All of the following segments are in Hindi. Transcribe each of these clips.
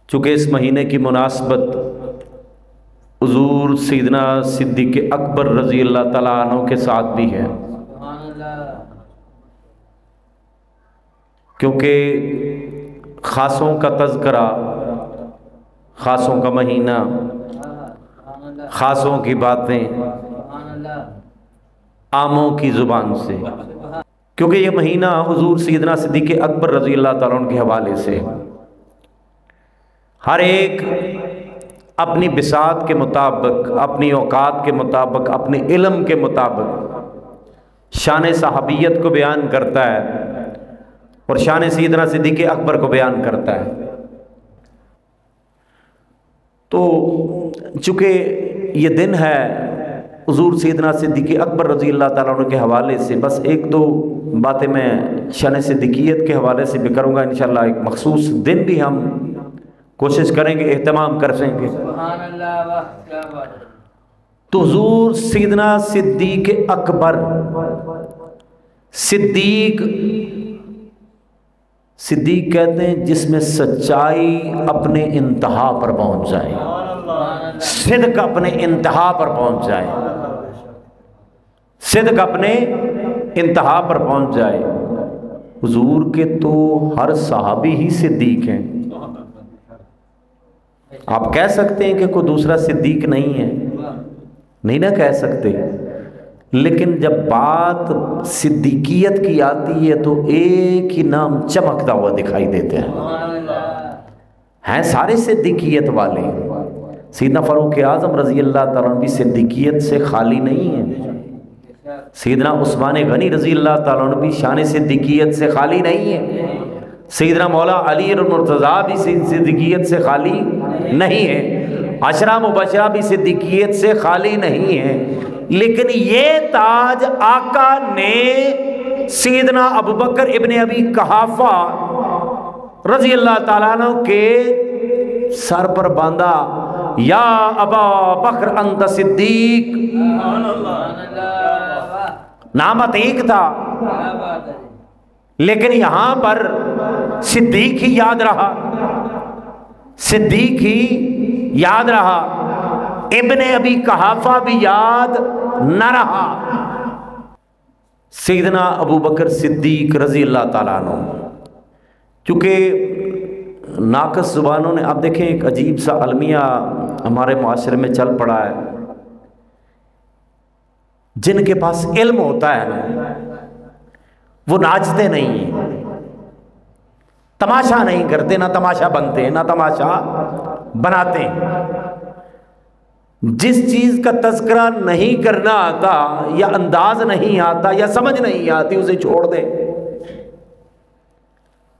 चूँकि इस महीने की मुनासबत हुज़ूर सैयदना सिद्दीक़ अकबर रज़ी अल्लाह तआला अन्हु के साथ भी है, क्योंकि ख़ासों का तज़किरा, ख़ासों का महीना, ख़ासों की बातें आमों की ज़ुबान से, क्योंकि ये महीना हुज़ूर सैयदना सिद्दीक़ अकबर रज़ी अल्लाह तआला अन्हु के हवाले से हर एक अपनी बिसात के मुताबिक, अपनी औकात के मुताबिक, अपने इल्म के मुताबिक शान सहाबियत को बयान करता है और शान सैयदना सिद्दीक़ अकबर को बयान करता है। तो चूँकि ये दिन है हुज़ूर सैयदना सिद्दीक़ अकबर रज़ी अल्लाह तआला अन्हु के हवाले से, बस एक दो बातें मैं शान सिद्दीक़ियत के हवाले से भी करूँगा इंशाअल्लाह। एक मखसूस दिन भी हम कोशिश करेंगे, एहतमाम कर सकेंगे। तो हुज़ूर सैयदना सिद्दीक़ अकबर, सिद्दीक़ कहते हैं जिसमें सच्चाई अपने इंतहा पर पहुंच जाए, सिद्क़ अपने इंतहा पर पहुंच जाए, सिद्क़ अपने इंतहा पर पहुंच जाए। हुजूर के तो हर सहाबी ही सिद्दीक़ हैं। आप कह सकते हैं कि कोई दूसरा सिद्दीक़ नहीं है, नहीं ना कह सकते, लेकिन जब बात सिद्दीकियत की आती है तो एक ही नाम चमकता हुआ दिखाई देते हैं सारे सिद्दीकियत वाले। सैयदना फारूक आज़म रज़ी अल्लाह तआला अन्हु भी सिद्दीकियत से खाली नहीं है, सैयदना उस्मान गनी रज़ी अल्लाह तआला अन्हु भी शान सिद्दीकियत से खाली नहीं है, सैयदना मौला अली मुर्तज़ा भी सिद्दीकियत से खाली नहीं है, अशरा मुबशरा भी सिद्दीकियत से खाली नहीं है। लेकिन ये ताज आका ने सैयदना अबू बकर इब्ने अबी कहाफा रज़ी अल्लाह तआला अन्हु के सर पर बांधा, या अबा बकर अंत सिद्दीक, नाम अतीक था लेकिन यहां पर सिद्दीक ही याद रहा, सिद्दीक ही याद रहा, इब्ने अबी कहाफा भी याद न रहा। सैयदना अबू बकर सिद्दीक रज़ी अल्लाह तआला अन्हु, क्योंकि नाक़िस ज़ुबानों ने, आप देखें एक अजीब सा अलमिया हमारे माशरे में चल पड़ा है, जिनके पास इल्म होता है ना वो नाचते नहीं हैं, तमाशा नहीं करते, ना तमाशा बनते हैं ना तमाशा बनाते हैं। जिस चीज़ का तज़किरा नहीं करना आता या अंदाज नहीं आता या समझ नहीं आती उसे छोड़ दें,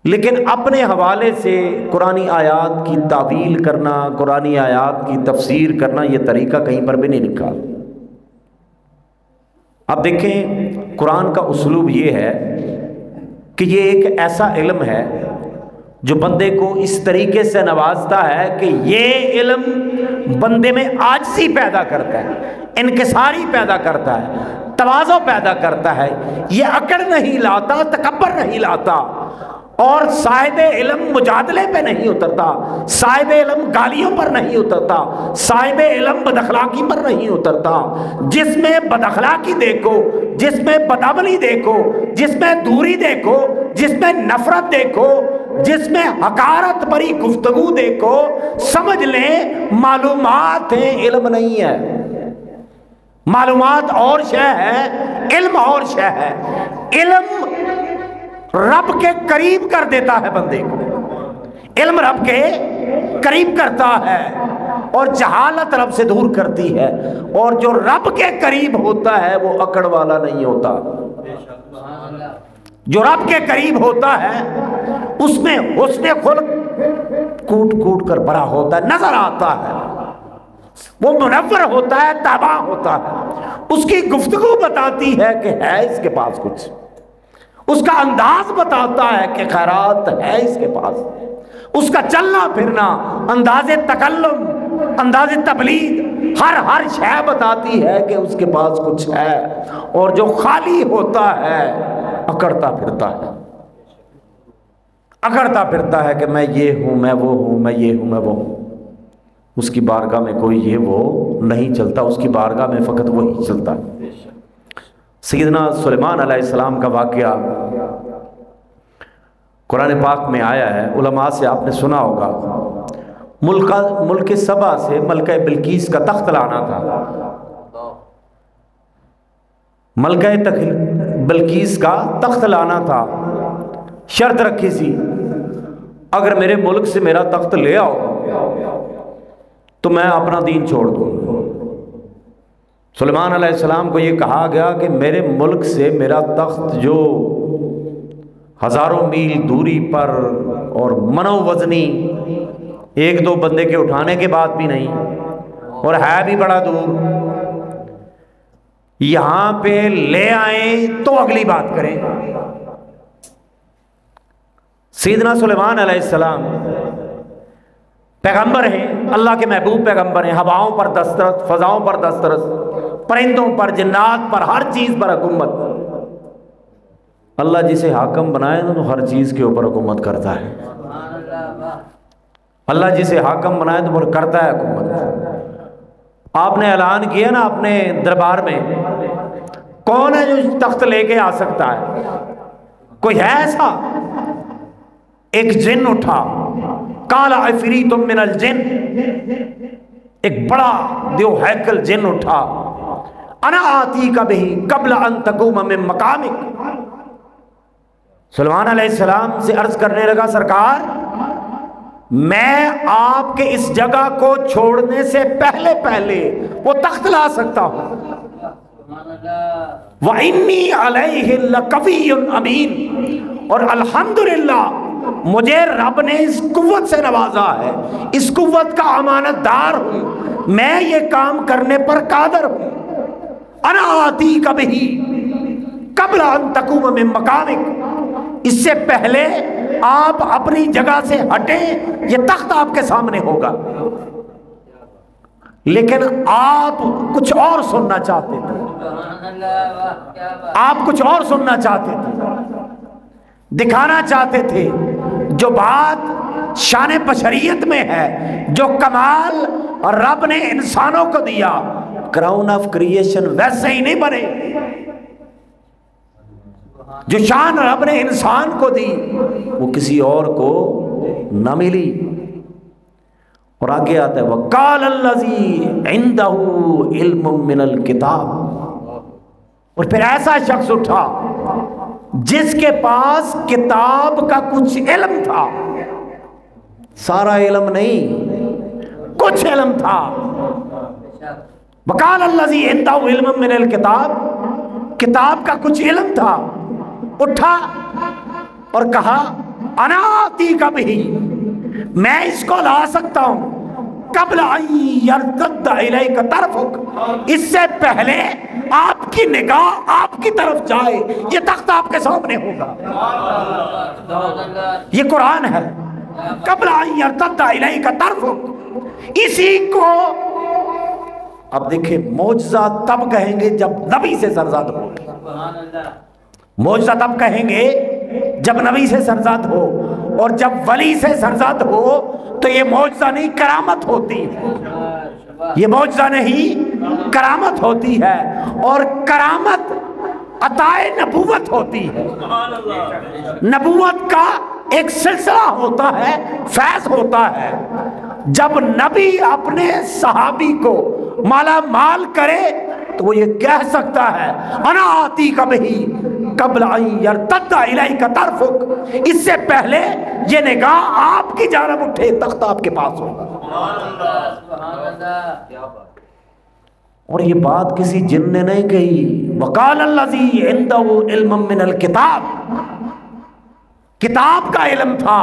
लेकिन अपने हवाले से कुरानी आयात की तावील करना, कुरानी आयात की तफसीर करना, यह तरीका कहीं पर भी नहीं लिखा। आप देखें कुरान का उसलूब ये है कि ये एक ऐसा इल्म है जो बंदे को इस तरीके से नवाजता है कि ये इल्म बंदे में आजिज़ी पैदा करता है, इनकिसारी पैदा करता है, तवाज़ो पैदा करता है, ये अकड़ नहीं लाता, तकब्बर नहीं लाता, और साहिब इल्म मुजादले पे नहीं उतरता, साहिब इल्म गालियों पर नहीं उतरता, साहिब इल्म बदअखलाकी पर नहीं उतरता। जिसमें बदअखलाकी देखो, जिसमें बदअमली देखो, जिसमें दूरी देखो, जिसमें नफरत देखो, जिसमें हकारत भरी गुफ्तगू देखो, समझ लें मालूमात है, इल्म नहीं है। मालूमात और शय है, इल्म और शय है। इल्म रब के करीब कर देता है बंदे को, इल्म रब के करीब करता है और जहालत रब से दूर करती है, और जो रब के करीब होता है वो अकड़ वाला नहीं होता। जो रब के करीब होता है उसमें हुस्ने खुल्क कूट कूट कर भरा होता है, नजर आता है, वो मुनव्वर होता है, ताबा होता है, उसकी गुफ्तगू बताती है कि है इसके पास कुछ, उसका अंदाज बताता है कि खैरात है इसके पास, उसका चलना फिरना, अंदाज़े तकल्लुम, अंदाज़े तबलीग, हर शय बताती है कि उसके पास कुछ है। और जो खाली होता है अकड़ता फिरता है, अकड़ता फिरता है कि मैं ये हूँ, मैं वो हूँ, मैं ये हूँ, मैं वो हूँ। उसकी बारगाह में कोई ये वो नहीं चलता, उसकी बारगाह में फ़कत वही चलता है। सैयदना सुलेमान अलैहिस्सलाम का वाक़या कुरान पाक में आया है, उलमा से आपने सुना होगा। मुल्क सबा से मलका बिल्कीस का तख्त लाना था। मलका बिल्कीस का तख्त लाना था। शर्त रखी थी, अगर मेरे मुल्क से मेरा तख्त ले आओ तो मैं अपना दीन छोड़ दूँ। सुलेमान अलैहिस्सलाम को ये कहा गया कि मेरे मुल्क से मेरा तख्त जो हज़ारों मील दूरी पर और मनोवजनी एक दो बंदे के उठाने के बाद भी नहीं, और है भी बड़ा दूर, यहां पे ले आए तो अगली बात करें। सैयदना सुलेमान अलैहिस्सलाम पैगंबर हैं, अल्लाह के महबूब पैगंबर हैं। हवाओं पर दस्तरस, फजाओं पर दस्तरस, परिंदों पर, जिन्नात पर, हर चीज पर हुकूमत। अल्लाह जिसे हाकम बनाए तो हर चीज के ऊपर हुकूमत करता है। अल्लाह जिसे हाकम बनाए तो वो करता है हुकूमत। आपने ऐलान किया ना अपने दरबार में, कौन है जो तख्त लेके आ सकता है? कोई है ऐसा? एक जिन उठा, काला अफरीतुम मिनल जिन, एक बड़ा देव हैकल जिन उठा। अना आती का बिही कब्ल अन तकूम मिन मकामिक। सुलेमान अलैहिस्सलाम से अर्ज करने लगा, सरकार मैं आपके इस जगह को छोड़ने से पहले पहले वो तख्त ला सकता हूं। व इन्नी अलैहि लकवियुन अमीन, और अल्हम्दुलिल्लाह मुझे रब ने इस कुव्वत से नवाजा है, इस कुव्वत का अमानतदार हूं, मैं ये काम करने पर कादर हूं। अना आती कभी कब्ल अन तकूम मिन मकामिक, इससे पहले आप अपनी जगह से हटे, ये तख्त आपके सामने होगा। लेकिन आप कुछ और सुनना चाहते थे, आप कुछ और सुनना चाहते थे, दिखाना चाहते थे जो बात शान बशरियत में है, जो कमाल रब ने इंसानों को दिया। क्राउन ऑफ क्रिएशन वैसे ही नहीं बने, जो शान रब ने इंसान को दी वो किसी और को न मिली। और आगे आता है वकाल अल्लज़ी इंदहु इल्मुम मिनल किताब, और फिर ऐसा शख्स उठा जिसके पास किताब का कुछ इल्म था, सारा इल्म नहीं, कुछ इल्म था। वकाल अल्लज़ी इंदहु इल्मुम मिनल किताब, किताब का कुछ इल्म था। उठा और कहा अनाती का भी, मैं इसको ला सकता हूं, कब्ल इलैका तरफुक, इससे पहले आपकी निगाह आपकी तरफ जाए, ये तख्त आपके सामने होगा। ये कुरान है, कब्ल इलैका तरफुक। इसी को अब देखिए, मौजज़ा तब कहेंगे जब नबी से सरज़द हो। मौजज़ा तब कहेंगे जब नबी से सरज़द हो, और जब वली से सरज़द हो तो ये मौजज़ा नहीं करामत होती है, ये मौजज़ा नहीं करामत होती है। और करामत अताए नबूवत होती है। नबूवत का एक सिलसिला होता है, फैज़ होता है। जब नबी अपने सहाबी को माला माल करे तो वो ये कह सकता है अना आती कभी कब्ल यरतद्दा इलैका तरफुक, इससे पहले ये निगाह आपकी जानब उठे, तख्त आपके पास होगा। और ये बात किसी जिन ने नहीं कही। वकाल अल्लज़ी इंदहु इल्मुम मिनल किताब, किताब का इल्म था,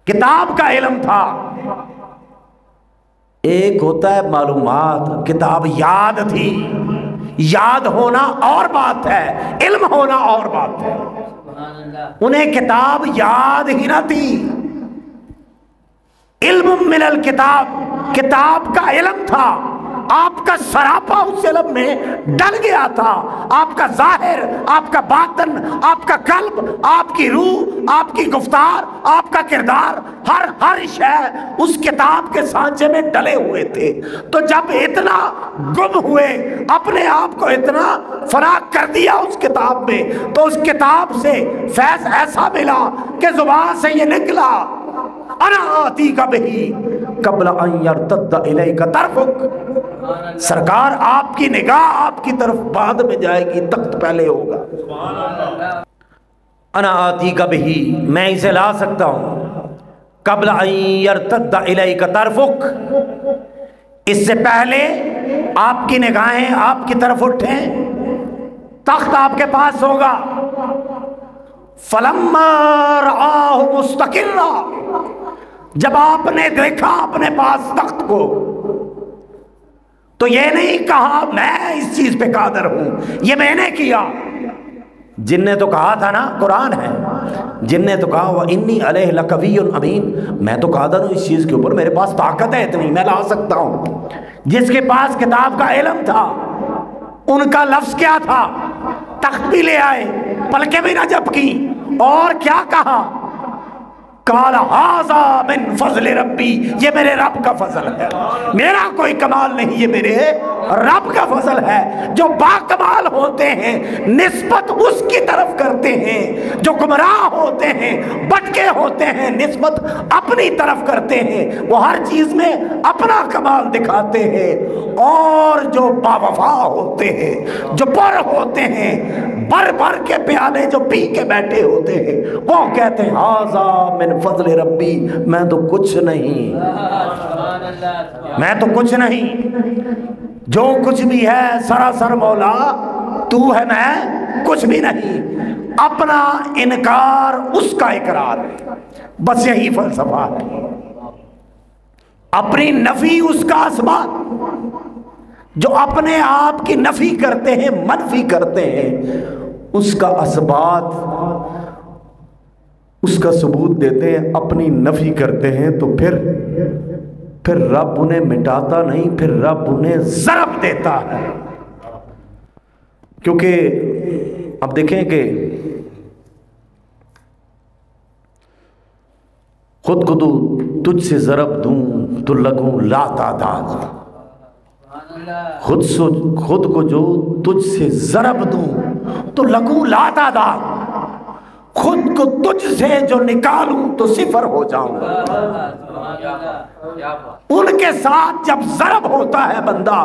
किताब का इल्म था। एक होता है मालूमात, किताब याद थी, याद होना और बात है, इल्म होना और बात है। उन्हें किताब याद ही ना थी। इल्म मिनल किताब, किताब का इल्म था, आपका सरापा उस इल्म में डल गया था। आपका जाहिर, आपका बातन, आपका कल्ब, आपकी रूह, आपकी गुफ्तार, आपका किरदार, हर शय उस किताब के सांचे में डले हुए थे। तो जब इतना गुम हुए, अपने आप को इतना फराग कर दिया उस किताब में, तो उस किताब से फैज ऐसा मिला कि जुबान से ये निकला, अना आती का बही कबल अन यरतद्द इलैका तरफुक। सरकार आपकी निगाह आपकी तरफ बाद में जाएगी, तख्त पहले होगा। अना आती का बही, मैं इसे ला सकता हूं, कबल अन यरतद्द इलैका तरफुक, इससे पहले आपकी निगाहें आपकी तरफ उठें, तख्त आपके पास होगा। फलम्मा रआहु मुस्तकिर्रा, जब आपने देखा अपने पास तख्त को, तो ये नहीं कहा मैं इस चीज पे कादर हूं, ये मैंने किया। जिनने तो कहा था ना, कुरान है, जिनने तो कहा वह इन्नी अलैहि लकवियुन अमीन, मैं तो कादर हूं इस चीज के ऊपर, मेरे पास ताकत है इतनी, मैं ला सकता हूं। जिसके पास किताब का इल्म था, उनका लफ्ज क्या था? तख्त भी ले आए, पलके भी ना झपकी, और क्या कहा? काला हाज़ा मिन फज़्ल रब्बी, ये मेरे रब का फजल है, मेरा कोई कमाल नहीं, ये मेरे रब का फजल है। जो बाकमाल होते हैं निस्बत उसकी तरफ करते हैं, जो गुमराह होते हैं, भटके होते हैं, निस्बत अपनी तरफ करते हैं, वो हर चीज में अपना कमाल दिखाते हैं। और जो बावफा होते हैं, जो पर होते हैं, भर भर के प्याले जो पी के बैठे होते हैं, वो कहते हैं हाज़ा मिन फज़्ल रब्बी, मैं तो कुछ नहीं, मैं तो कुछ नहीं, जो कुछ भी है सरासर मौला तू है, मैं कुछ भी नहीं। अपना इनकार उसका इकरार, बस यही फलसफा है। अपनी नफी उसका असबात, जो अपने आप की नफी करते हैं, मनफी करते हैं, उसका असबात, उसका सबूत देते हैं, अपनी नफी करते हैं, तो फिर रब उन्हें मिटाता नहीं, फिर रब उन्हें ज़रब देता है। क्योंकि अब देखें कि खुद को तो तुझसे ज़रब दूं तो लगूं लातादाद, खुद को जो तुझसे ज़रब दूं तो लगूं लातादाद, खुद को तुझसे जो निकालूं तो सिफर हो जाऊं। उनके साथ जब ज़रब होता है बंदा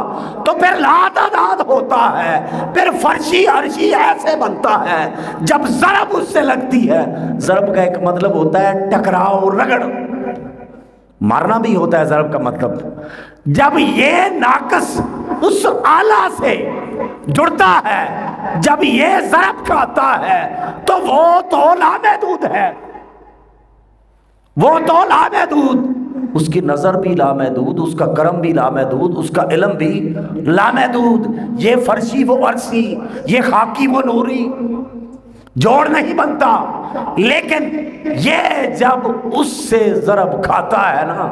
तो फिर लातादाद होता है, फिर फर्शी अर्शी ऐसे बनता है जब ज़रब उससे लगती है। ज़रब का एक मतलब होता है टकराव, रगड़, मारना भी होता है ज़रब का मतलब। जब ये नाकस उस आला से जुड़ता है, जब ये ज़रब खाता है, तो वो तो लामहदूद है, वो तो लामहदूद, उसकी नज़र भी लामहदूद, उसका करम भी लामहदूद, उसका इल्म भी लामहदूद। ये फर्शी वो अर्शी, ये खाकी वो नूरी, जोड़ नहीं बनता। लेकिन ये जब उससे ज़रब खाता है ना,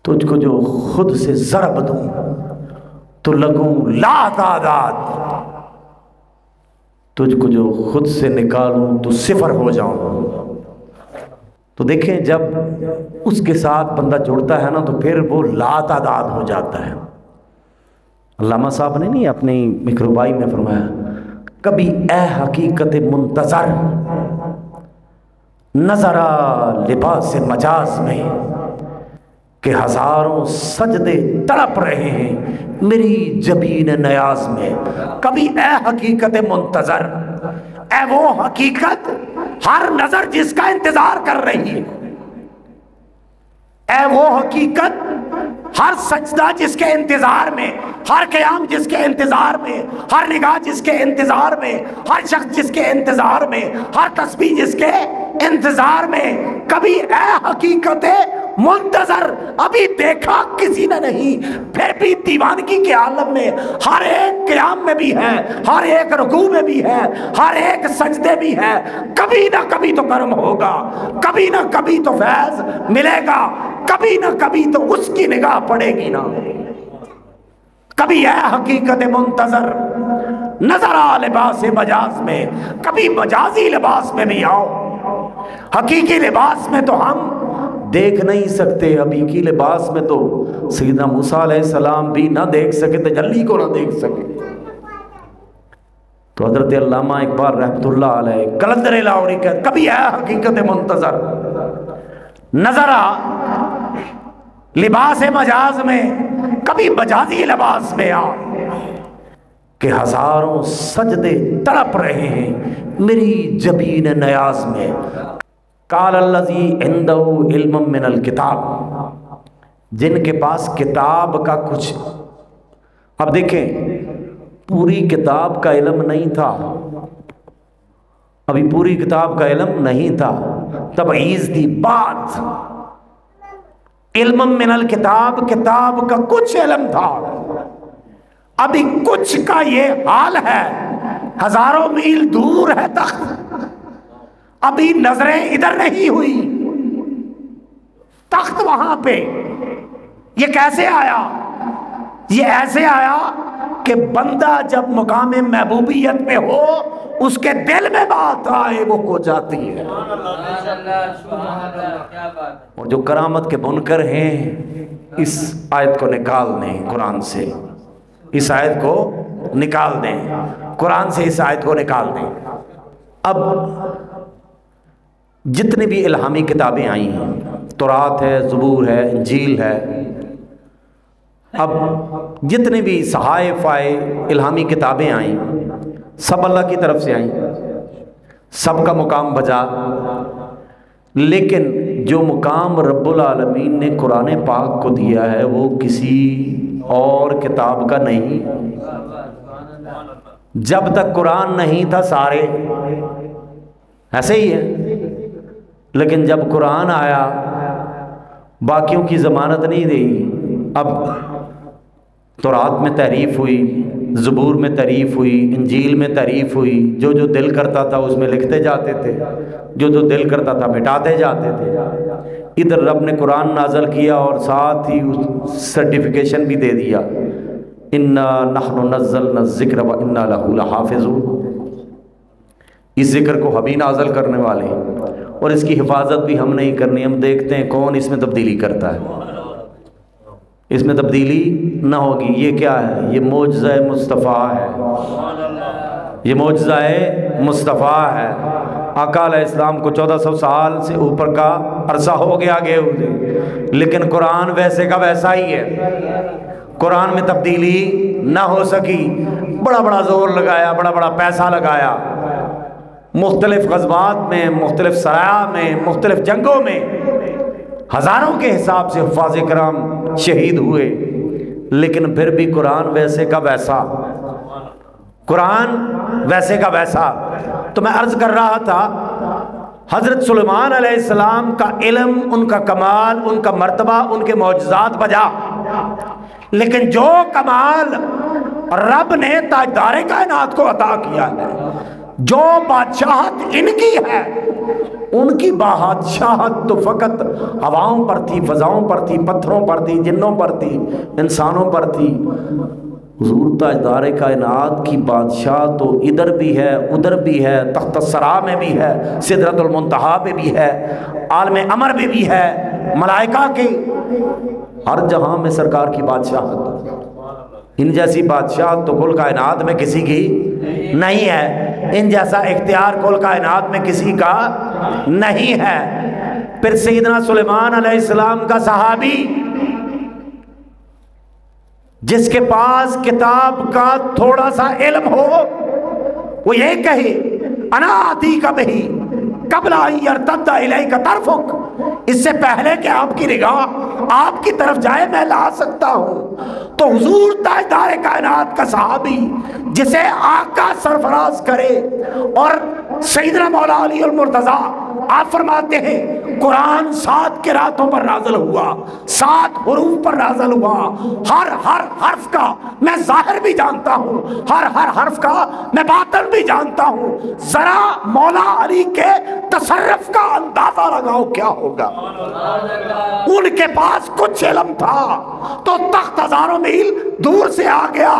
तुझको जो खुद से ज़रब दूं तो लगूं लातादाद, तुझको जो खुद से निकालूं तो सिफर हो जाऊं। तो देखें जब उसके साथ बंदा जुड़ता है ना, तो फिर वो लातादाद हो जाता है। अल्लामा साहब ने नहीं अपनी मिकरुबाई में फरमाया, कभी ए हकीकत मुंतज़र नजरा लिबास मजाज में, कि हजारों सजदे तड़प रहे हैं मेरी जबीन नयाज में। कभी ए हकीकत मुंतज़र, ए वो हकीकत हर नजर जिसका इंतजार कर रही है, ए वो हकीकत हर सजदा जिसके इंतजार में, हर क़याम जिसके इंतजार में, हर निगाह जिसके इंतजार में, हर शख्स जिसके इंतजार में, हर तस्बीह जिसके इंतजार में। कभी ए हकीकत मुंतज़र, अभी देखा किसी ने नहीं, फिर भी दीवानगी के आलम में हर एक क़याम में भी है, हर एक रुकू में भी है, हर एक सजदे भी है। कभी ना कभी तो कर्म होगा, कभी ना कभी तो फैज़ मिलेगा, कभी ना कभी तो उसकी निगाह पड़ेगी ना। कभी है हकीकत मुंतजर नजर आ लिबास मजाज में, कभी मजाजी लिबास में भी आओ। हकीकी लिबास में तो हम देख नहीं सकते, हकीकी लिबास में तो सैयदना मूसा अलैहिस्सलाम भी ना देख सके, तजल्ली को ना देख सके। तो हजरत अल्लामा इकबाल रहमतुल्लाह अलैह कलंदर लाहौरी का कभी है हकीकत मुंतजर नजर आ लिबास मजाज में, कभी मजाजी लिबास में आ कि हजारों सजदे तड़प रहे हैं मेरी जबीन नयाज में। काल अल्लज़ी इंदहु इल्म मिनल किताब, जिनके पास किताब का कुछ, अब देखें पूरी किताब का इल्म नहीं था, अभी पूरी किताब का इल्म नहीं था, तबईज़ थी बात। इल्म मिनल किताब, किताब का कुछ इल्म था, अभी कुछ का ये हाल है, हजारों मील दूर है तख्त, अभी नजरें इधर नहीं हुई, तख्त वहां पे। ये कैसे आया? ये ऐसे आया कि बंदा जब मुकाम महबूबियत पे हो, उसके दिल में बात आए वो हो जाती है। और जो करामत के बुनकर हैं, इस आयत को निकाल दें कुरान से, इस आयत को निकाल दें कुरान से, इस आयत को निकाल दें। अब जितनी भी इल्हामी किताबें आई हैं, तौरात है, ज़बूर है, इंजील है, अब जितनी भी सहाइफ़ आए, इल्हामी किताबें आई, सब अल्लाह की तरफ से आई, सबका मुकाम बजा। लेकिन जो मुकाम रब्बुल आलमीन ने कुरान पाक को दिया है वो किसी और किताब का नहीं। जब तक कुरान नहीं था सारे ऐसे ही है, लेकिन जब कुरान आया बाकियों की ज़मानत नहीं दी। अब तौरात में तारीफ़ हुई, ज़बूर में तारीफ़ हुई, इंजील में तारीफ़ हुई, जो जो दिल करता था उसमें लिखते जाते थे, जो जो दिल करता था मिटाते जाते थे। इधर रब ने कुरान नाज़ल किया और साथ ही सर्टिफिकेशन भी दे दिया, इन्ना नहनु नज़्ज़लना ज़िक्र व इन्ना लहू लहाफ़िज़ून। इस जिक्र को हम ही नाज़ल करने वाले हैं और इसकी हिफाजत भी हम नहीं करनी। हम देखते हैं कौन इसमें तब्दीली करता है, इसमें तब्दीली ना होगी। ये क्या है? ये मौजज़ा मुस्तफ़ा है, ये मौजज़ा मुस्तफ़ा है। आका अलैहिस्सलाम को 1400 साल से ऊपर का अरसा हो गया गए हुए, लेकिन कुरान वैसे का वैसा ही है। कुरान में तब्दीली ना हो सकी। बड़ा बड़ा जोर लगाया, बड़ा बड़ा पैसा लगाया, मुख्तलिफ ग़ज़वात में, मुख्तलिफ सराया में, मुख्तलिफ जंगों में हज़ारों के हिसाब से हुफ़ाज़ किराम शहीद हुए, लेकिन फिर भी कुरान वैसे का वैसा, कुरान वैसे का वैसा। तो मैं अर्ज़ कर रहा था, हज़रत सुलेमान अलैहिस्सलाम का इल्म, उनका कमाल, उनका मर्तबा, उनके मौजज़ात बजा, लेकिन जो कमाल रब ने ताजदारे कायनात को अता किया है, जो बादशाहत इनकी है, उनकी बादशाहत तो फ़कत हवाओं पर थी, फ़ज़ाओं पर थी, पत्थरों पर थी, जिन्नों पर थी, इंसानों पर थी। हुज़ूर ताजदारे कायनात की बादशाह तो इधर भी है, उधर भी है, तख्त सरा में भी है, सिदरतुल मुंतहा पे भी है, आलम अमर में भी है, मलाइका के हर जहां में सरकार की बादशाहत। इन जैसी बादशाह तो कुल कायनात में किसी की नहीं है, इन जैसा इख्तियार कुल कायनात में किसी का नहीं है। फिर सैयदना सुलेमान अलैहिस्सलाम का सहाबी, जिसके पास किताब का थोड़ा सा इल्म हो, वो ये कहे अना आती का बही कबला यरतद्दा इलैका तरफुक, इससे पहले कि आपकी निगाह आपकी तरफ जाए मैं ला सकता हूं। तो हुजूर ताजदार कायनात का सहाबी, जिसे आका सरफराज करे, और सैयदना मौला अली अल मुर्तज़ा, आप फरमाते हैं कुरान 7 किरातों पर नाज़िल हुआ, 7 हुरूफ पर नाज़िल हुआ। हर हर हर्फ का मैं ज़ाहिर भी जानता हूँ, हर हर हर्फ का मैं बातिन भी जानता हूँ। जरा मौला अली के तसर्रुफ का अंदाजा लगाओ क्या होगा। उनके पास कुछ इल्म था तो तख्त हजारों मील दूर से आ गया,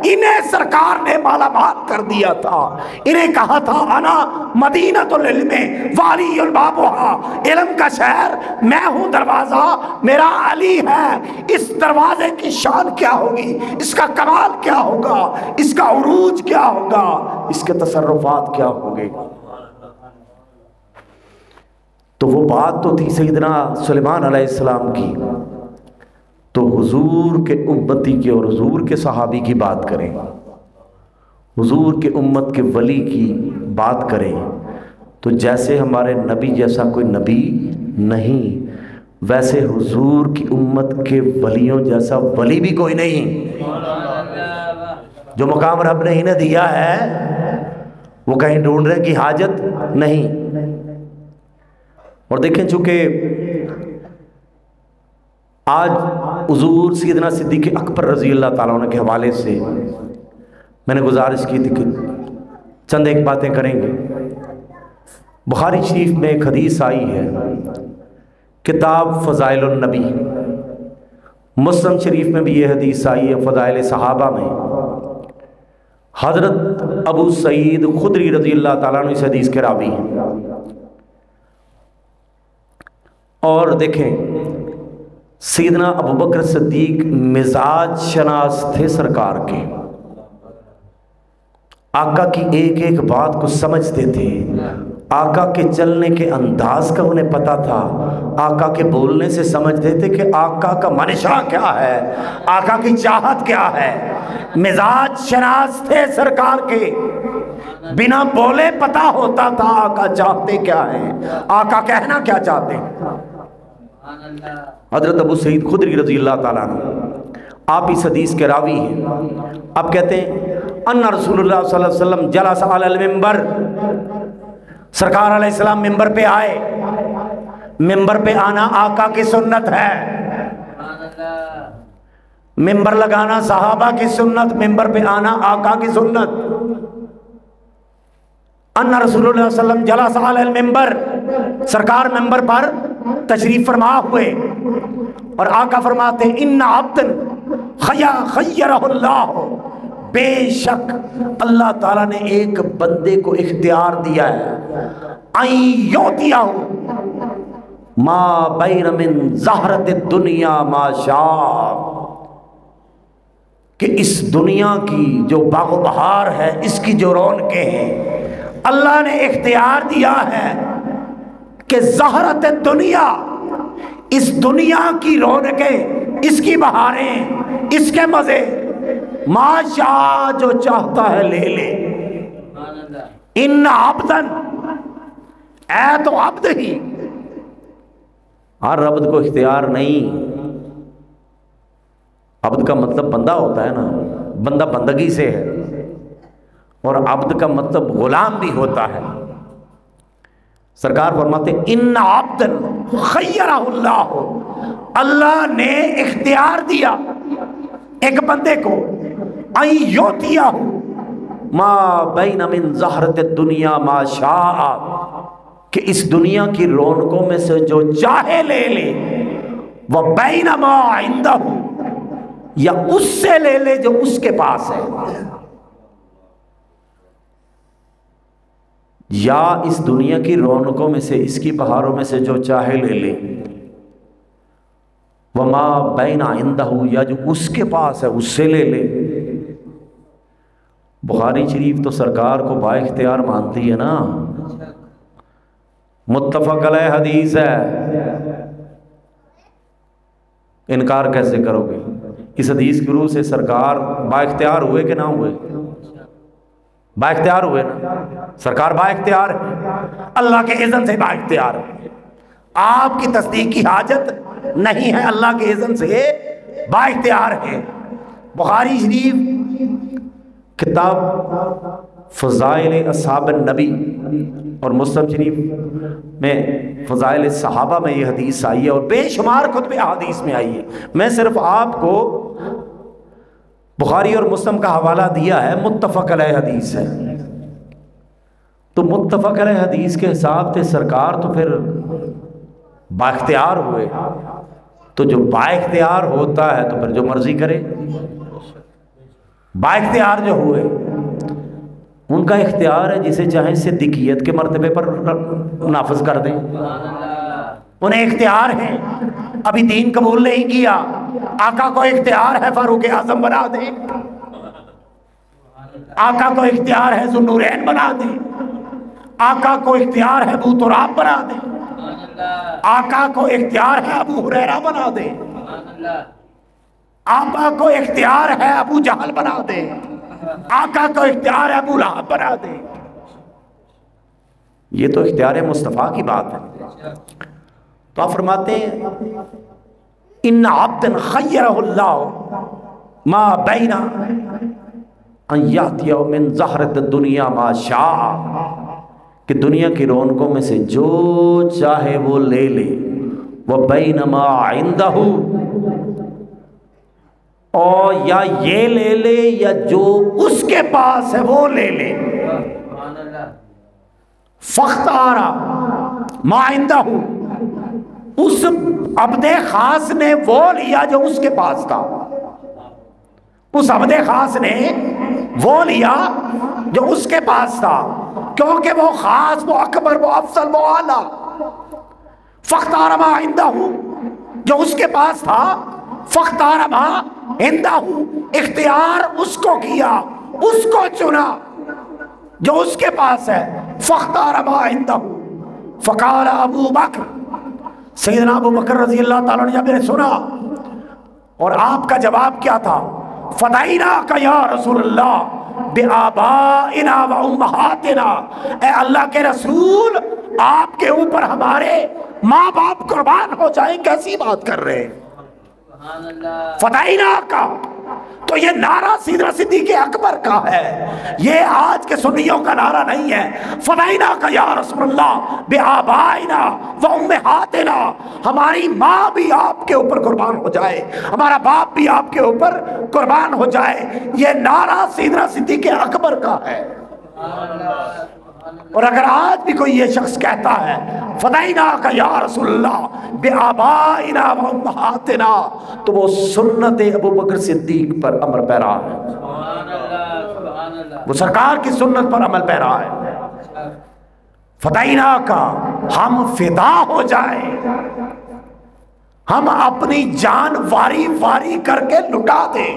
इन्हें सरकार ने मालामाल कर दिया था। इन्हें कहा था अना मदीनतुल इल्म वालियुल बाबुहा, इल्म का शहर मैं हूं, दरवाजा मेरा अली है। इस दरवाजे की शान क्या होगी, इसका कमाल क्या होगा, इसका उरूज क्या होगा, इसके तसर्रुफात क्या होंगे। तो वो बात तो थी सैयदना सुलेमान अलैहिस्सलाम की, तो हुजूर के उम्मती की और हुजूर के सहाबी की बात करें, हुजूर के उम्मत के वली की बात करें, तो जैसे हमारे नबी जैसा कोई नबी नहीं, वैसे हुजूर की उम्मत के वलियों जैसा वली भी कोई नहीं। जो मकाम रब ने इन्हें दिया है वो कहीं ढूंढने की हाजत नहीं। और देखें, चूंकि आज हुजूर सैयदना सिद्दीक़ अकबर रज़ी अल्लाह ताला अन्हु के हवाले से मैंने गुजारिश की थी कि चंद एक बातें करेंगे। बुखारी शरीफ में एक हदीस आई है, किताब फ़ज़ाइलुन नबी, मुस्लिम शरीफ में भी ये हदीस आई है, फ़ज़ाइल सहाबा में हज़रत अबू सईद खुदरी रज़ी अल्लाह ताला अन्हु इस हदीस के रावी हैं। और देखें, सैयदना अबू बकर सिद्दीक मिजाज शनास थे सरकार के, आका की एक एक बात को समझते थे, आका के चलने के अंदाज का उन्हें पता था, आका के बोलने से समझते थे कि आका का मनशा क्या है, आका की चाहत क्या है। मिजाज शनास थे सरकार के, बिना बोले पता होता था आका चाहते क्या है, आका कहना क्या चाहते हैं। हजरत अबू सईद खुदरी रज़ी अल्लाह ताला अन्हु आप इस हदीस के रावी हैं। आप कहते हैं अन्ना रसूलुल्लाह सल्लल्लाहु अलैहि वसल्लम जलसा अलल मिंबर, सरकार अलैहिस्सलाम मिंबर पे आए। मिंबर पे आना आका की सुन्नत है, मिंबर लगाना सहाबा की सुन्नत, मिंबर पे आना आका की सुन्नत। अन्ना रसूलुल्लाह सल्लल्लाहु अलैहि वसल्लम जलसा अलल मिंबर, सरकार मिंबर पर तशरीफ फरमा हुए और आका फरमाते इन्ना अब्दन खय्यरहुल्लाह, बेशक अल्लाह ताला ने एक बंदे को इख्तियार दिया है, आई योतियाहु मा बैन मिन ज़हरत दुनिया मा शा, कि इस दुनिया की जो बागो बहार है, इसकी जो रौनकें हैं, अल्लाह ने इख्तियार दिया है कि ज़हरत दुनिया, इस दुनिया की रौनकें, इसकी बहारें, इसके मजे, माशा जो चाहता है ले ले। इन अब्दन, ऐ तो अब्द ही, हर अब्द को इख्तियार नहीं। अब्द का मतलब बंदा होता है ना, बंदा बंदगी से है, और अब्द का मतलब गुलाम भी होता है। सरकार फरमाते इन अब्दन खय्यरहुल्लाह, अल्लाह ने इख्तियार दिया एक बंदे को, आई योतियाहु मा बैन मिन ज़हरत दुनिया मा शा, कि इस दुनिया की रौनकों में से जो चाहे ले ले, वह बैन मा इंदहु, या उससे ले ले जो उसके पास है, या इस दुनिया की रौनकों में से, इसकी बहारों में से जो चाहे ले ले, वमा बैना इंदहु, या जो उसके पास है उससे ले ले। बुखारी शरीफ तो सरकार को बाइख्तियार मानती है ना, मुत्तफक अलैह हदीस है, इनकार कैसे करोगे। इस हदीस की रूह से सरकार बाइख्तियार हुए कि ना हुए, बाइख्तियार हुए ना, सरकार बाइख्तियार है, अल्लाह के इज़्न से बाइख्तियार है, आपकी तस्दीक की हाजत नहीं है, अल्लाह के इज़्न से बाइख्तियार है। बुखारी शरीफ किताब फ़ज़ाइल अस्हाब नबी और मुस्लिम शरीफ में फ़ज़ाइल सहाबा में ये हदीस आई है, और बेशुमार खुतबे हदीस में आई है। मैं सिर्फ आपको बुखारी और मुस्लिम का हवाला दिया है, मुत्तफ़क़ अलैह हदीस है। तो मुत्तफ़क़ अलैह हदीस के हिसाब से सरकार तो फिर बाख्तियार हुए, तो जो बाख्तियार होता है तो फिर जो मर्जी करे। बाख्तियार जो हुए उनका इख्तियार है, जिसे चाहे सिद्दीकियत के मर्तबे पर नाफिज कर दें। उन्हें इख्तियार है, अभी दीन कबूल नहीं किया, आका को इख्तियार है फारूक आजम बना दे, आका को इख्तियार है ज़ुन्नूरैन बना दे, आका को इख्तियार है अबू तुराब बना दे, आका को इख्तियार है अबू हुरैरा बना दे, आका को इख्तियार है अबू जहल बना दे, आका को इख्तियार है अबू लहब बना दे। ये तो इख्तियार मुस्तफ़ा की बात है। तो आप फरमाते हैं इन्ना अब्दन खय्यरहुल्लाह मा बैना अन यातिया मिन ज़हरत दुनिया मा शाअ, कि दुनिया की रौनकों में से जो चाहे वो ले ले, वह बैना मा इंदहु, और या ये ले ले या जो उसके पास है वो ले ले। फख्तारा मा इंदहु, उस अब्दे खास ने वो लिया जो उसके पास था, उस अब्दे खास ने वो लिया जो उसके पास था, क्योंकि वो खास, वो अकबर, वो अफसल, वो आला। फख्तारा मा इंदहु, जो उसके पास था, फख्तारा मा इंदहु, इख्तियार उसको किया, उसको चुना जो उसके पास है। फख्तारा मा इंदहु, फ़क़ाल अबू बकर, सैयदना अबू बकर रज़ी अल्लाह ताला ने जब सुना, और आपका जवाब क्या था? फ़दाइना का या रसूलल्लाह बिआबाइना व उम्महातिना, ए अल्लाह के रसूल, आपके ऊपर हमारे माँ बाप कुर्बान हो जाए, कैसी बात कर रहे हैं? फ़दाइना का, तो ये नारा सीधना सिद्दीक़ अकबर का है, ये आज के सुन्नियों का नारा नहीं है। फ़दाइना का या रसूलल्लाह बिआबाइना व उम्महातिना, हमारी माँ भी आपके ऊपर कुर्बान हो जाए, हमारा बाप भी आपके ऊपर कुर्बान हो जाए, ये नारा सीधना सिद्दीक़ अकबर का है। और अगर आज भी कोई ये शख्स कहता है फ़दाइना का या रसूलल्लाह बिआबाइना व उम्महातिना, तो वो सुन्नत अबू बकर सिद्दीक पर अमल पैरा है, वो सरकार की सुन्नत पर अमल पैरा है। फ़दाइना का, हम फिदा हो जाए, हम अपनी जान वारी वारी करके लुटा दें।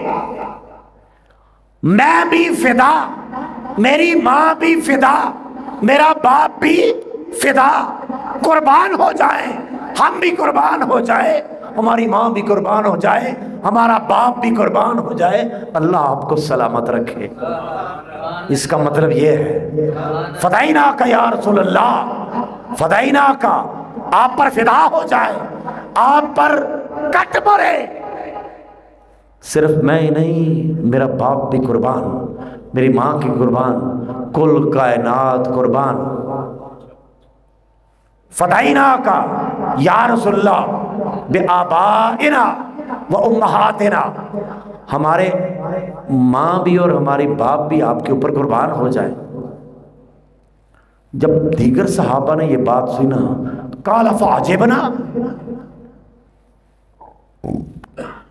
मैं भी फिदा, मेरी माँ भी फिदा, मेरा बाप भी फिदा, कुर्बान हो जाए, हम भी कुर्बान हो जाए, हमारी माँ भी कुर्बान हो जाए, हमारा बाप भी कुर्बान हो जाए, अल्लाह आपको सलामत रखे। इसका मतलब ये है फ़दाइना का या रसूलल्लाह, फ़दाइना का, आप पर फिदा हो जाए, आप पर कट मरे। सिर्फ मैं ही नहीं, मेरा बाप भी कुर्बान, मेरी माँ की कुर्बान, कुल कायनात कुर्बान। फ़दाइना का या रसूलल्लाह बिआबाइना व उम्महातिना, हमारे माँ भी और हमारी बाप भी आपके ऊपर कुर्बान हो जाए। जब दीगर सहाबा ने ये बात सुना, काला फ़अजबना,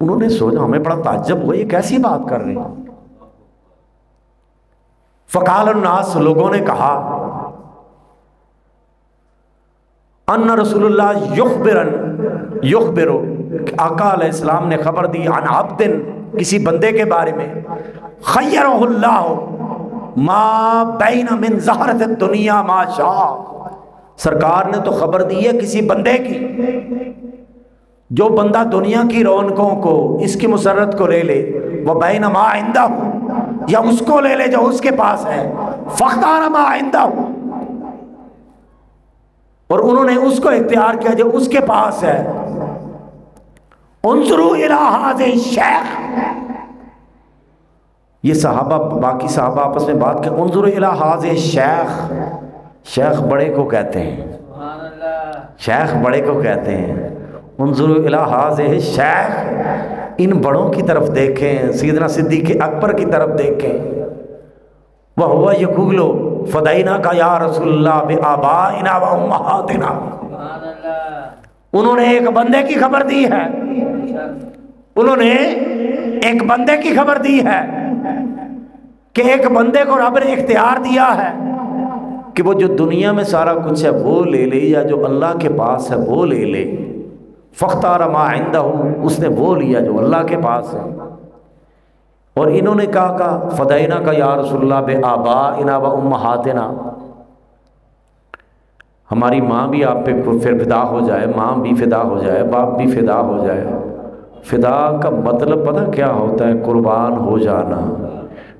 उन्होंने सोचा, हमें बड़ा ताज्जुब हुआ, ये कैसी बात कर रहे हैं। फ़क़ाल अन्नास, लोगों ने कहा, अन्ना रसूलुल्लाह युखबिरो, आका अलैहिस्सलाम ने खबर दी, अन अब्दिन, किसी बंदे के बारे में, खय्यरहुल्लाह मा बैना मिन ज़हरत दुनिया मा शाअ, सरकार ने तो खबर दी है किसी बंदे की, जो बंदा दुनिया की रौनकों को, इसकी मुसर्रत को ले ले, वह बैना मा इंदहु, या उसको ले ले जो उसके पास है, फ़ख्तारा मा इंदहु, और उन्होंने उसको इख्तियार किया जो उसके पास है। उन्ज़ुरू इला हाज़िही शेख, ये सहाबा, बाकी सहाबा आपस में बात कर, उन्ज़ुरू इला हाज़िही शेख, शेख बड़े को कहते हैं, शेख बड़े को कहते हैं। उन्ज़ुरू इला हाज़िही शेख, इन बड़ों की तरफ देखें, सैयदना सिद्दीक़ अकबर की तरफ देखें। वह हुआ यक़ूलु फ़दाइना का या रसूलल्लाह बिआबाइना व उम्महातिना, उन्होंने एक बंदे की खबर दी है, उन्होंने एक बंदे की खबर दी है कि एक बंदे को रब ने इख्तियार दिया है कि वो जो दुनिया में सारा कुछ है वो ले ले, या जो अल्लाह के पास है वो ले ले। फ़ख्तार मा इंदहू, उसने वो लिया जो अल्लाह के पास है। और इन्होंने कहा फ़दैना का या रसूलल्लाह बे आबाइना व उम्महातिना, हमारी माँ भी आप पे फिर फिदा हो जाए, माँ भी फिदा हो जाए, बाप भी फिदा हो जाए। फिदा का मतलब पता क्या होता है? कुर्बान हो जाना।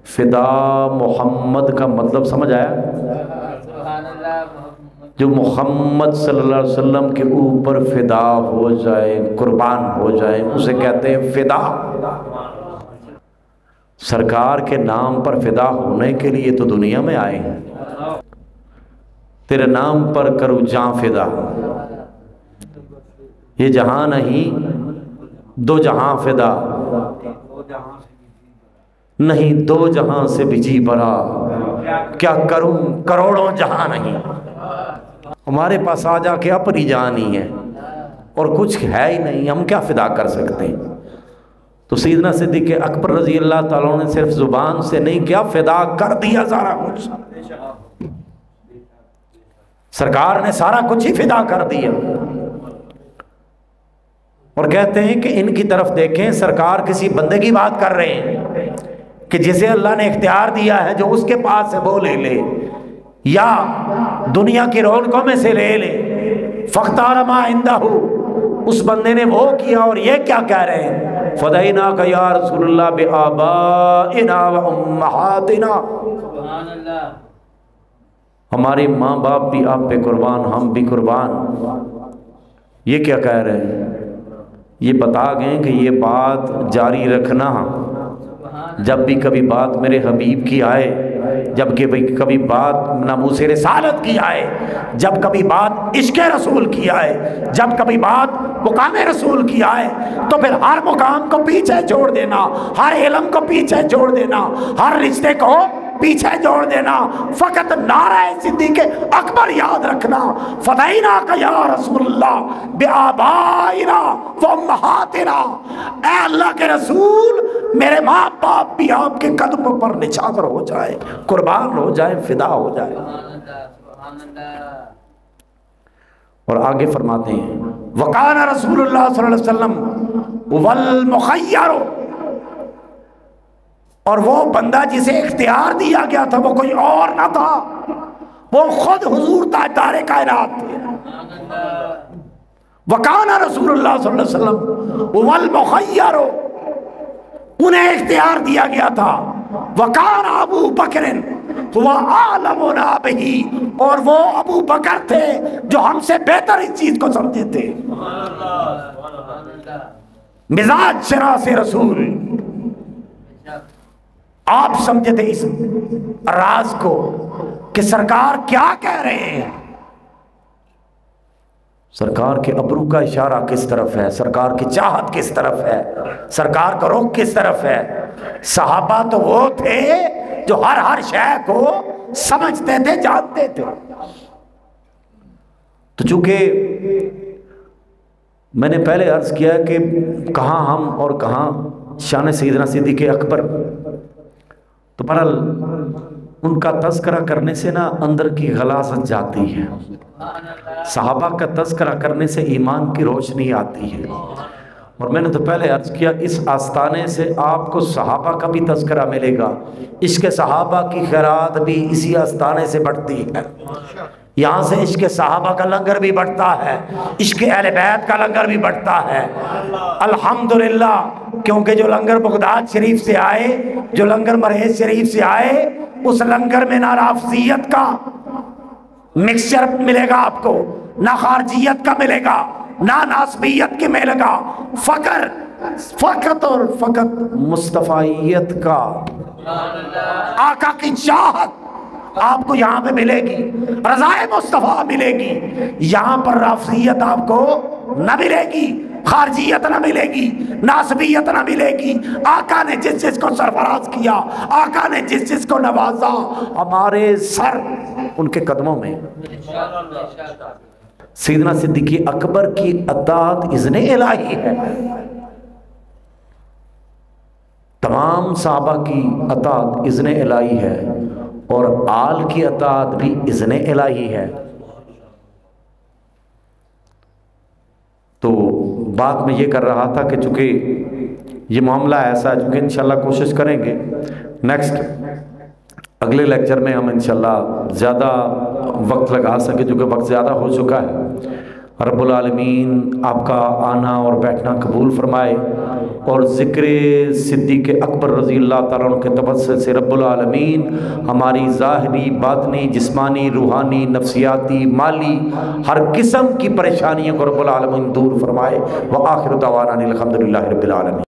फिदा मोहम्मद का मतलब समझ आया? जो मोहम्मद सल्लल्लाहु अलैहि वसल्लम के ऊपर फिदा हो जाए, कुर्बान हो जाए, उसे कहते हैं फिदा। सरकार के नाम पर फिदा होने के लिए तो दुनिया में आए हैं। तेरे नाम पर करूँ जां फिदा, ये जहां नहीं दो जहां फिदा, नहीं दो जहां से भी जी बरा, क्या करूं करोड़ों जहां नहीं। हमारे पास आ जाके अपनी जान ही है और कुछ है ही नहीं, हम क्या फिदा कर सकते हैं। तो सैयदना सिद्दीक़ अकबर रज़ी अल्लाह ताला ने सिर्फ जुबान से नहीं किया, फिदा कर दिया सारा कुछ। सरकार ने सारा कुछ ही फिदा कर दिया। और कहते हैं कि इनकी तरफ देखें, सरकार किसी बंदे की बात कर रहे हैं कि जिसे अल्लाह ने इख्तियार दिया है, जो उसके पास है वो ले ले, या दुनिया की रौनकों में से ले ले। फ़ख्तार मा इंदहू, उस बंदे ने वो किया। और ये क्या कह रहे हैं? फ़दैना का या रसूलल्लाह बि आबाइना व उम्महातिना, हमारे माँ बाप भी आप पे कुर्बान, हम भी कुर्बान। ये क्या कह रहे हैं? ये बता गए कि ये बात जारी रखना, जब भी कभी बात मेरे हबीब की आए, जब कभी बात नामूसे रिसालत की आए, जब कभी बात इश्क़ रसूल की आए, जब कभी बात मुकाम रसूल की आए, तो फिर हर मुकाम को पीछे छोड़ देना, हर इल्म को पीछे छोड़ देना, हर रिश्ते को पीछे जोड़ देना, फकत नाराए सिद्दीक़ अकबर याद रखना। फ़दैना का या रसूलल्लाह बि आबाइना व उम्महातिना, ऐ अल्लाह के रसूल, मेरे माँ बाप भी आपके कदमों पर निछावर हो जाए, कुर्बान हो जाए, फिदा हो जाए। और आगे फरमाते हैं, वकाना रसूलुल्लाह सल्लल्लाहु अलैहि वसल्लम वल मुखय्यर, और वो बंदा जिसे इख्तियार दिया गया था वो कोई और ना था, वो खुद हुजूर ताजदारे कायनात थे। वकाना रसूलुल्लाह सल्लल्लाहु अलैहि वसल्लम वल मुखय्यर, उन्हें इख्तियार दिया गया था। वकाना अबू बकरिन व आलमुना बिही, और वो अबू बकर थे जो हमसे बेहतर इस चीज को समझे थे। मिजाज शरा से रसूल, आप समझे थे इस राज को कि सरकार क्या कह रहे हैं। सरकार के अबरू का इशारा किस तरफ है, सरकार की चाहत किस तरफ है, सरकार का रुख किस तरफ है। सहाबा तो वो थे जो हर शय को समझते थे, जानते थे। तो चूंकि मैंने पहले अर्ज किया कि कहाँ हम और कहाँ शान सैयदना सिद्दीक़ अकबर, तो बहरहाल उनका तज़किरा करने से ना अंदर की गलाज़त जाती है, सहाबा का तज़किरा करने से ईमान की रोशनी आती है। और मैंने तो पहले अर्ज किया, इस आस्ताने से आपको सहाबा का भी तज़किरा मिलेगा, इश्क़ सहाबा की खैरात भी इसी आस्ताने से बढ़ती है। यहाँ से इश्क़ सहाबा का लंगर भी बढ़ता है, इश्क़ अहले बैत का लंगर भी बढ़ता है। अल्हम्दुलिल्लाह, क्योंकि जो लंगर बगदाद शरीफ से आए, जो लंगर मरहेज शरीफ से आए, उस लंगर में ना राफजियत का मिक्सचर मिलेगा आपको, ना खारजियत का मिलेगा, ना नासबियत के मिलेगा, फकत और फकत मुस्तफ़ाइयत का, आका की चाहत आपको यहाँ पे मिलेगी, रज़ाए मुस्तफ़ा मिलेगी। यहाँ पर राफजियत आपको न मिलेगी, खारजियत न मिलेगी, नासबियत न मिलेगी। आका ने जिस जिस को सरफराज किया, आका ने जिस जिस को नवाजा, हमारे सर उनके कदमों में। सैयदना सिद्दीक़ अकबर की अतात इज़्ने इलाही है, तमाम सहाबा की अतात इज़्ने इलाही है, और आल की अतात भी इज़्ने इलाही है। तो बात मैं ये कर रहा था कि चूँकि ये मामला ऐसा है, चूँकि इंशाल्लाह कोशिश करेंगे नेक्स्ट अगले लेक्चर में हम इंशाल्लाह ज़्यादा वक्त लगा सके, क्योंकि वक्त ज़्यादा हो चुका है। रब्बुल आलमीन आपका आना और बैठना कबूल फरमाए, और ज़िक्र सिद्दीक़ अकबर रज़ी अल्लाह ताला अन्हु के तवस्सुल से रब्बुल आलमीन हमारी ज़ाहिरी, बातनी, जिस्मानी, रूहानी, नफ्सियाती, माली हर किस्म की परेशानियों को रब्बुल आलमीन दूर फरमाए। व आखिर दावाना अनिल हम्दुलिल्लाहि रब्बिल आलमीन।